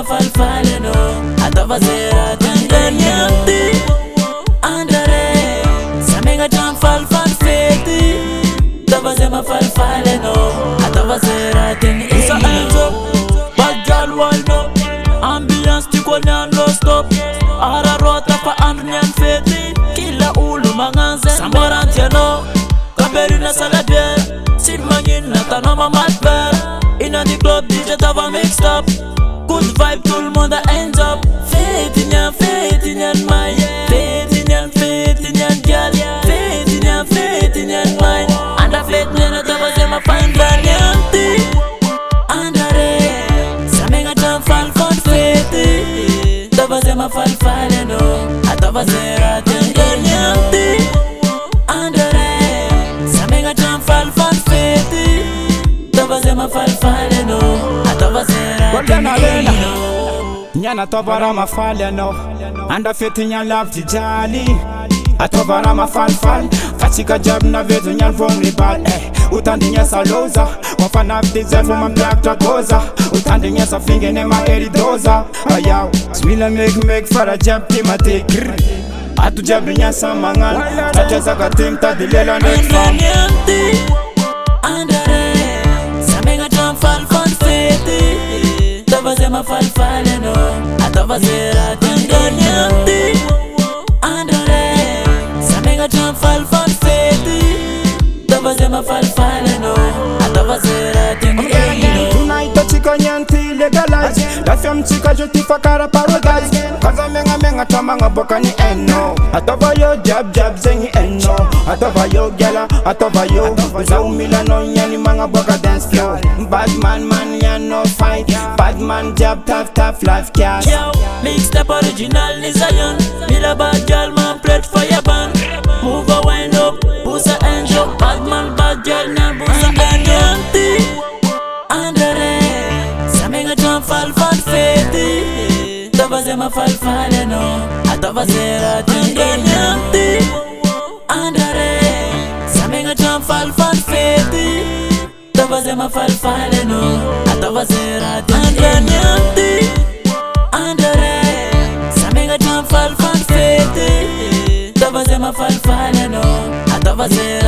Falfale no, atava zera tanganyante. Andare, samega jam falfal feti. Tava zema falfale no, atava zera ten. Isa enzo, bad girl why no? Ambiance tiko nyan no stop. Ara rota pa andnyan feti. Kila ulu manganze, sambarante no. Kaberi na salade, simangin na tanoma matber. Inna the club DJ tava mixed up. Good vibe, tout le monde a hands up. Fétinyan, my. Fétinyan, girl. Fétinyan, my. Anda fétinyan, atava zema fangranyante. Andare, samega jam falfon feti. Tava zema falfale no, atava zera tanganyante. Andare, samega jam falfon feti. Tava zema falfale no, atava zera. Nyana tovara mafalya no, anda feti nyan love tijali. Atovara mafalfal, fatika jab na vetu nyan vulnerable. Utandi nyesa loza, wafana vdize fuma black tragoza. Utandi nyesa finge ne ma eridoza. Ayaw, smila make fara jab tima take. Atu jab nyesa mangal, tacheza katim tadilela next fam. Tava zema falfale no, atava zera tanganyante. Andare, samega jam falfal feti. Tava zema falfale no, atava zera tanganyante. Tonight the chica nyanti legalize. La femme chica je ti fa cara paradise. Kaza menga tamanga boka ni eno. Atava yo jab zengi eno. Atava yo gala, atava yo zaumila no nyani manga boka dance floor. Bad man ya no fight. Bad man jab tough life cash. Yo, mixed up original ni Zion. Mila bad girl man plate for your band. Move a wind up, busa angel. Bad man bad girl na busa ganyanti. Andare, samega jam falfal feti. Tava zema falfale no, atava zera tanganyante. Andare, samega jam falfal feti. Tava zema falfale no, atava zera tanganyante. Andare, samega jam falfal feti. Tava zema falfale no, atava zera